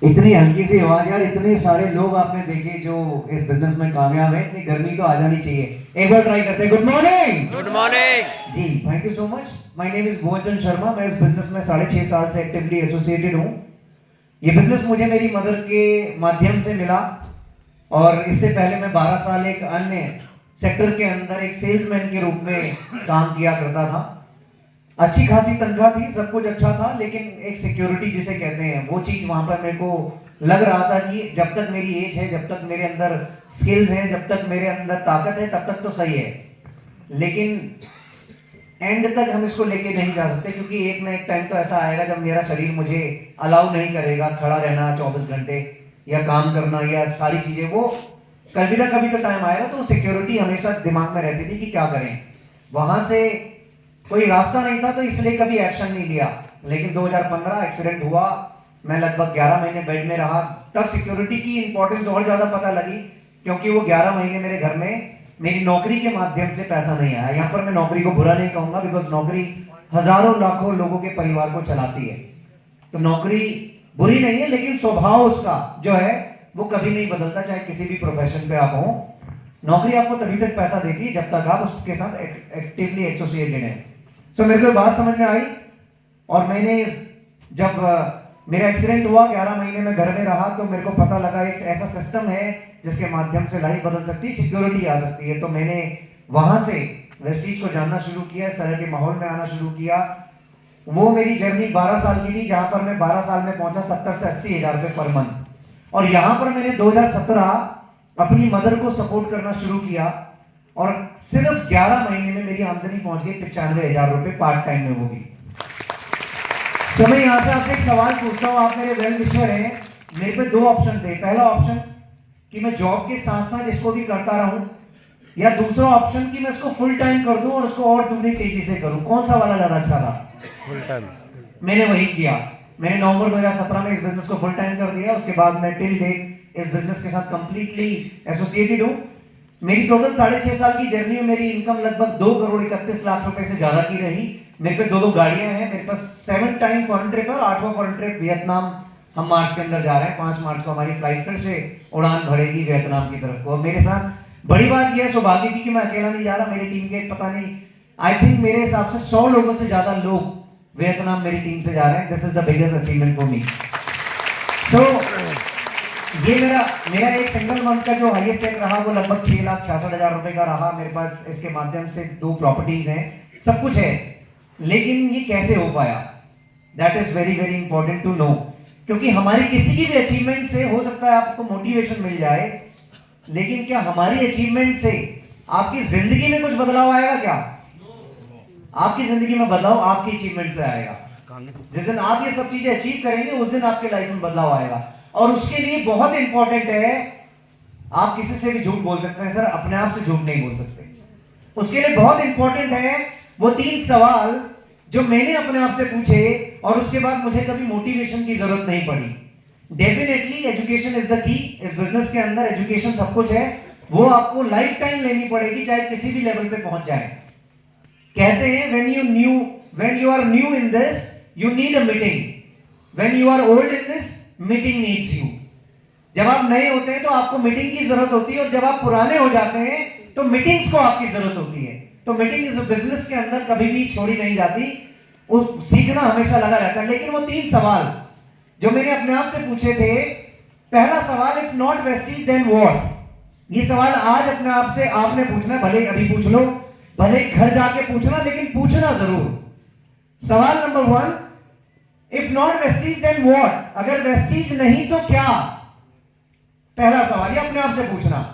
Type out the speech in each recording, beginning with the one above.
इतनी हल्की सी आवाज यार, इतने सारे लोग आपने देखे जो इस बिजनेस में कामयाब है, इतनी गर्मी तो आ जानी चाहिए। एक बार ट्राई करते हैं। Good morning. Good morning ji, thank you so much. My name is Bhuvan Sharma. मैं इस बिजनेस में 6.5 साल से एक्टिवली एसोसिएटेड हूँ। ये बिजनेस मुझे मेरी मदर के माध्यम से मिला, और इससे पहले मैं 12 साल एक अन्य सेक्टर के अंदर एक सेल्समैन के रूप में काम किया करता था। अच्छी खासी तनख्वाह थी, सब कुछ अच्छा था, लेकिन एक सिक्योरिटी जिसे कहते हैं वो चीज वहां पर मेरे को लग रहा था कि जब तक मेरी एज है, जब तक मेरे अंदर स्किल्स हैं, जब तक मेरे अंदर ताकत है, तब तक तो सही है, लेकिन एंड तक हम इसको लेके नहीं जा सकते, क्योंकि एक ना एक टाइम तो ऐसा आएगा जब मेरा शरीर मुझे अलाउ नहीं करेगा खड़ा रहना 24 घंटे या काम करना या सारी चीजें। वो कभी ना कभी तो टाइम आएगा। तो सिक्योरिटी हमेशा दिमाग में रहती थी कि क्या करें। वहां से कोई रास्ता नहीं था, तो इसलिए कभी एक्शन नहीं लिया। लेकिन 2015 एक्सीडेंट हुआ, मैं लगभग 11 महीने बेड में रहा। तब सिक्योरिटी की इंपॉर्टेंस और ज्यादा पता लगी, क्योंकि वो 11 महीने मेरे घर में मेरी नौकरी के माध्यम से पैसा नहीं आया। यहाँ पर मैं नौकरी को बुरा नहीं कहूंगा, बिकॉज नौकरी हजारों लाखों लोगों के परिवार को चलाती है, तो नौकरी बुरी नहीं है, लेकिन स्वभाव उसका जो है वो कभी नहीं बदलता, चाहे किसी भी प्रोफेशन पे आप हो। नौकरी आपको तभी तक पैसा देती है जब तक आप उसके साथ एक्टिवली एसोसिएटेड हैं। सो मेरे को बात समझ में आई, और मैंने जब मेरा एक्सीडेंट हुआ, 11 महीने में घर में रहा, तो मेरे को पता लगा एक ऐसा सिस्टम है जिसके माध्यम से लाइफ बदल सकती है, सिक्योरिटी आ सकती है। तो मैंने वहां से वेस्टीज को जानना शुरू किया, इस तरह के माहौल में आना शुरू किया। वो मेरी जर्नी 12 साल की थी, जहां पर मैं 12 साल में पहुंचा 70 से 80 हजार रुपए पर मंथ। और यहां पर मैंने 2017 अपनी मदर को सपोर्ट करना शुरू किया, और सिर्फ 11 महीने में मेरी आमदनी पहुंच गई 95 हजार रुपए पार्ट टाइम में, वो भी। तो मैं यहां से आपसे एक सवाल पूछता हूं, आप मेरे वेल विशर हैं। मेरे पे दो ऑप्शन थे। पहला ऑप्शन कि मैं जॉब के साथ साथ इसको भी करता रहूं, या दूसरा ऑप्शन कि मैं इसको फुल टाइम कर दूं और उसको और दुगनी तेजी से करूं। कौन सा वाला ज्यादा अच्छा था? Full time. मैंने वही किया। मैंने नवंबर 2017 में इस बिजनेस को फुल टाइम कर दिया। उसके बाद मैं टिल डेट इस बिजनेस के साथ कंप्लीटली एसोसिएटेड हूं। मेरी टोटल 6.5 साल की जर्नी में मेरी इनकम लगभग 2 करोड़ 31 लाख रुपए से ज्यादा की रही। मेरे पे दो गाड़ियां हैं, मेरे पास 7 टाइम फॉरेन ट्रिप है, और 8वां फॉरेन ट्रिप वियतनाम हम मार्च के अंदर जा रहे हैं। 5 मार्च को हमारी फ्लाइट फिर से उड़ान भरेगी वियतनाम की तरफ को। और मेरे साथ बड़ी बात यह सौभाग्य की कि मैं अकेला नहीं जा रहा, मेरी टीम के पता नहीं, आई थिंक मेरे हिसाब से 100 लोगों से ज्यादा लोग वियतनाम मेरी टीम से जा रहे हैं। This is the biggest achievement for me. So ये मेरा एक सिंगल मंथ का जो हाईएस्ट चेक रहा वो लगभग 6,66,000 रुपए का रहा। मेरे पास इसके माध्यम से 2 प्रॉपर्टीज हैं, सब कुछ है। लेकिन ये कैसे हो पाया, that is very very important to know. क्योंकि हमारी किसी की भी अचीवमेंट से हो सकता है आपको मोटिवेशन मिल जाए, लेकिन क्या हमारी अचीवमेंट से आपकी जिंदगी में कुछ बदलाव आएगा? क्या आपकी जिंदगी में बदलाव आपकी अचीवमेंट से आएगा? जिस दिन आप ये सब चीजें अचीव करेंगे, उस दिन आपके लाइफ में बदलाव आएगा। और उसके लिए बहुत इंपॉर्टेंट है, आप किसी से भी झूठ बोल सकते हैं सर, अपने आप से झूठ नहीं बोल सकते। उसके लिए बहुत इंपॉर्टेंट है वो 3 सवाल जो मैंने अपने आप से पूछे, और उसके बाद मुझे कभी मोटिवेशन की जरूरत नहीं पड़ी। Definitely education is the key. इस बिजनेस के अंदर एजुकेशन सब कुछ है, वो आपको लाइफ टाइम लेनी पड़ेगी, चाहे किसी भी लेवल पे पहुंच जाए। कहते हैं when you are new in this you need a meeting, when you are old in this meeting needs you। जब आप नए होते हैं तो आपको मीटिंग की जरूरत होती है, और जब आप पुराने हो जाते हैं तो मीटिंग्स को आपकी जरूरत होती है। तो मीटिंग इस बिजनेस के अंदर कभी भी छोड़ी नहीं जाती, वो सीखना हमेशा लगा रहता है। लेकिन वो 3 सवाल जो मैंने अपने आप से पूछे थे, पहला सवाल, if not Vestige then what. ये सवाल आज अपने आप से आपने पूछना, भले अभी पूछ लो, भले घर जाके पूछना, लेकिन पूछना जरूर। सवाल number 1, if not Vestige then what. अगर वेस्टीज नहीं तो क्या? पहला सवाल ये अपने आप से पूछना।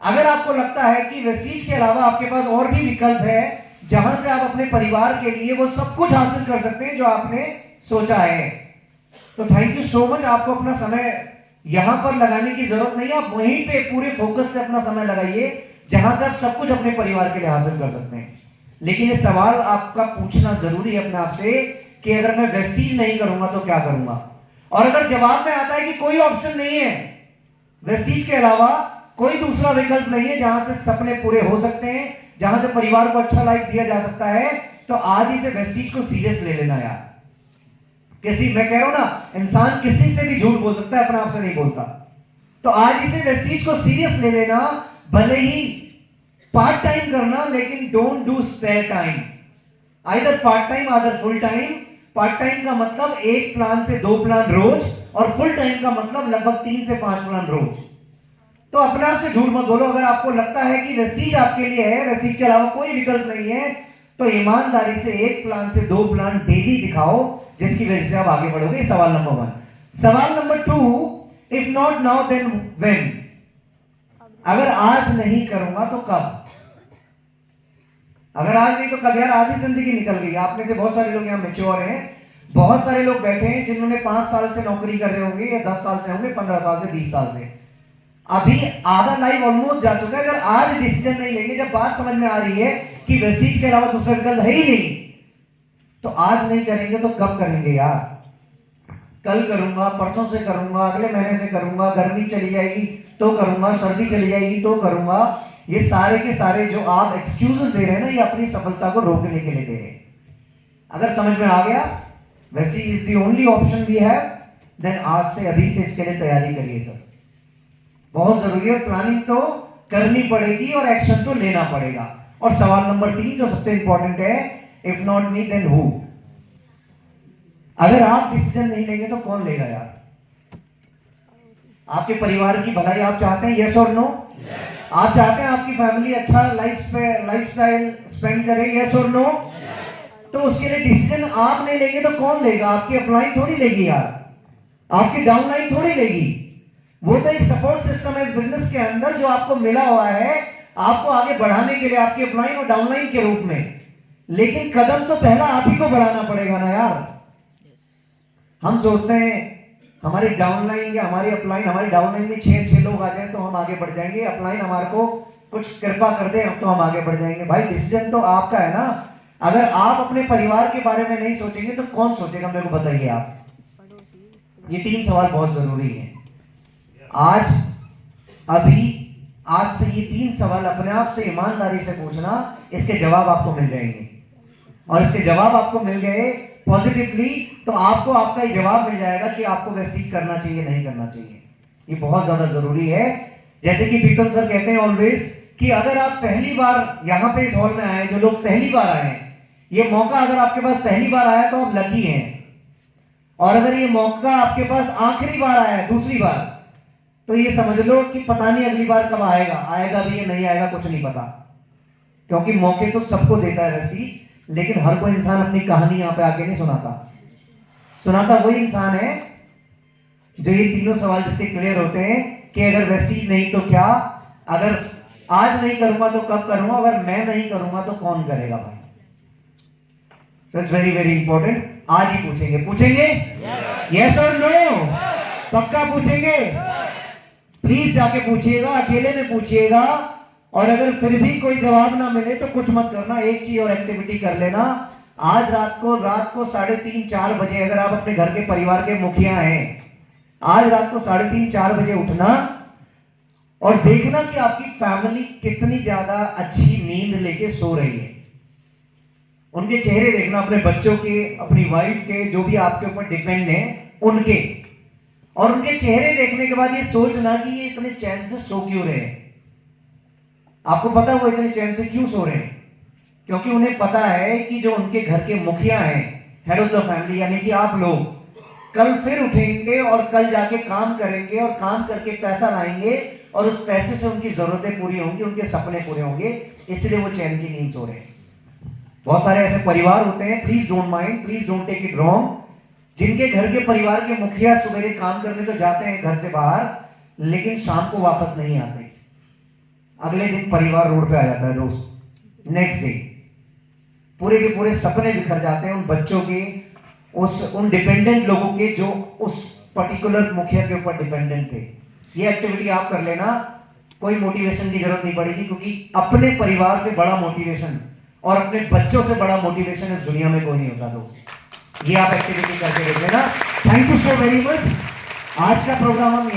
अगर आपको लगता है कि वेस्टीज के अलावा आपके पास और भी विकल्प है जहां से आप अपने परिवार के लिए वो सब कुछ हासिल कर सकते हैं जो आपने सोचा है, तो थैंक यू सो मच। आपको अपना समय यहां पर लगाने की जरूरत नहीं है, आप वहीं पे पूरे फोकस से अपना समय लगाइए जहां से आप सब कुछ अपने परिवार के लिए हासिल कर सकते हैं। लेकिन ये सवाल आपका पूछना जरूरी है अपने आप से कि अगर मैं वेस्टीज नहीं करूंगा तो क्या करूंगा। और अगर जवाब में आता है कि कोई ऑप्शन नहीं है, वेस्टीज के अलावा कोई दूसरा विकल्प नहीं है जहां से सपने पूरे हो सकते हैं, जहां से परिवार को अच्छा लाइफ दिया जा सकता है, तो आज ही से वेस्टीज को सीरियस ले लेना यार। मैं कह रहा हूं ना, इंसान किसी से भी झूठ बोल सकता है, अपने आप से नहीं बोलता। तो आज इसे वेस्टीज को सीरियस ले लेना, भले ही पार्ट टाइम करना, लेकिन don't do spare time, either part time either full time. Part time का मतलब 1 प्लान से 2 प्लान रोज, और फुल टाइम का मतलब लगभग 3 से 5 प्लान रोज। तो अपने आप से झूठ मत बोलो। अगर आपको लगता है कि वेस्टीज आपके लिए है, वेस्टीज के अलावा कोई विकल्प नहीं है, तो ईमानदारी से 1 प्लान से 2 प्लान डेली दिखाओ, जिसकी वजह से आप आगे बढ़ोगे। सवाल नंबर 1। सवाल number 2, if not now then when? अगर आज नहीं करूंगा तो कब? अगर आज नहीं तो कब? यार आधी जिंदगी निकल गई। आप में से बहुत सारे लोग यहाँ मैच्योर हैं, बहुत सारे लोग बैठे हैं जिन्होंने 5 साल से नौकरी कर रहे होंगे, या 10 साल से होंगे, 15 साल से, 20 साल से। अभी आधा लाइफ ऑलमोस्ट जा चुका है। अगर आज डिसीजन नहीं लेंगे, जब बात समझ में आ रही है कि वेस्टीज के अलावा दूसरा विकल्प है ही नहीं, तो आज नहीं करेंगे तो कब करेंगे यार? कल करूंगा, परसों से करूंगा, अगले महीने से करूंगा, गर्मी चली जाएगी तो करूंगा, सर्दी चली जाएगी तो करूंगा। ये सारे के सारे जो आप एक्सक्यूजेस दे रहे हैं ना, ये अपनी सफलता को रोकने के लिए दे रहे हैं। अगर समझ में आ गया, Vestige is the only option we have, then आज से, अभी से इसके लिए तैयारी करिए सर। बहुत जरूरी है, प्लानिंग तो करनी पड़ेगी और एक्शन तो लेना पड़ेगा। और सवाल नंबर 3 जो सबसे इंपॉर्टेंट है, if not me then who? अगर आप डिसीजन नहीं लेंगे तो कौन लेगा यार? आपके परिवार की भलाई आप चाहते हैं, यस और नो? आप चाहते हैं आपकी फैमिली अच्छा लाइफस्टाइल स्पेंड करे, यस और नो? तो उसके लिए डिसीजन आप नहीं लेंगे तो कौन लेगा? आपकी अपलाइन थोड़ी लेगी यार, आपकी डाउनलाइन थोड़ी लेगी। वो तो एक सपोर्ट सिस्टम है इस बिजनेस के अंदर, जो आपको मिला हुआ है आपको आगे बढ़ाने के लिए, आपकी अपलाइन और डाउनलाइन के रूप में। लेकिन कदम तो पहला आप ही को बढ़ाना पड़ेगा ना यार। हम सोचते हैं हमारी डाउनलाइन या हमारी अपलाइन, हमारी डाउनलाइन में 6 लोग आ जाए तो हम आगे बढ़ जाएंगे, अपलाइन हमारे को कुछ कृपा कर दे तो हम आगे बढ़ जाएंगे। भाई डिसीजन तो आपका है ना। अगर आप अपने परिवार के बारे में नहीं सोचेंगे तो कौन सोचेगा? मेरे को बताइए आप। ये 3 सवाल बहुत जरूरी हैं। आज से ये 3 सवाल अपने आप से ईमानदारी से पूछना, इसके जवाब आपको मिल जाएंगे। और इसके जवाब आपको मिल गए पॉजिटिवली, तो आपको आपका ही जवाब मिल जाएगा कि आपको वेस्टीज करना चाहिए नहीं करना चाहिए। ये बहुत ज्यादा जरूरी है। जैसे कि पीटन सर कहते हैं ऑलवेज कि अगर आप पहली बार यहां पे इस हॉल में आए, जो लोग पहली बार आए हैं, ये मौका अगर आपके पास पहली बार आया तो आप लकी हैं। और अगर ये मौका आपके पास आखिरी बार आया है, दूसरी बार, तो ये समझ लो कि पता नहीं अगली बार कब आएगा, आएगा भी या नहीं आएगा कुछ नहीं पता। क्योंकि मौके तो सबको देता है वेस्टीज, लेकिन हर कोई इंसान अपनी कहानी यहां पे आके नहीं सुनाता वही इंसान है जो ये तीनों सवाल जिसके क्लियर होते हैं कि अगर वेस्टीज नहीं तो क्या, अगर आज नहीं करूंगा तो कब करूंगा, अगर मैं नहीं करूंगा तो कौन करेगा भाई। So it's very very important. आज ही पूछेंगे यस और नो? पक्का पूछेंगे? प्लीज जाके पूछिएगा, अकेले में पूछिएगा। और अगर फिर भी कोई जवाब ना मिले तो कुछ मत करना, एक चीज और एक्टिविटी कर लेना। आज रात को 3:30-4 बजे, अगर आप अपने घर के परिवार के मुखिया हैं, आज रात को 3:30-4 बजे उठना और देखना कि आपकी फैमिली कितनी ज्यादा अच्छी नींद लेके सो रही है। उनके चेहरे देखना, अपने बच्चों के, अपनी वाइफ के, जो भी आपके ऊपर डिपेंड है उनके। और उनके चेहरे देखने के बाद ये सोचना कि ये इतने चैन से सो क्यों रहे हैं। आपको पता है वो इतने चैन से क्यों सो रहे हैं? क्योंकि उन्हें पता है कि जो उनके घर के मुखिया हैं, हेड ऑफ द फैमिली, यानी कि आप लोग, कल फिर उठेंगे और कल जाके काम करेंगे और काम करके पैसा लाएंगे और उस पैसे से उनकी जरूरतें पूरी होंगी, उनके सपने पूरे होंगे, इसलिए वो चैन की नींद सो रहे हैं। बहुत सारे ऐसे परिवार होते हैं, please don't mind, please don't take it wrong, जिनके घर के परिवार के मुखिया सवेरे काम करने तो जाते हैं घर से बाहर, लेकिन शाम को वापस नहीं आते। अगले दिन परिवार रोड पे आ जाता है दोस्त। नेक्स्ट डे पूरे के पूरे सपने बिखर जाते हैं उन बच्चों के, उन डिपेंडेंट लोगों के जो उस पर्टिकुलर मुखिया के ऊपर डिपेंडेंट थे। ये एक्टिविटी आप कर लेना, कोई मोटिवेशन की जरूरत नहीं पड़ेगी, क्योंकि अपने परिवार से बड़ा मोटिवेशन और अपने बच्चों से बड़ा मोटिवेशन इस दुनिया में कोई नहीं होता दोस्त। ये आप एक्टिविटी करके देख लेना। Thank you so very much. आज का प्रोग्राम हम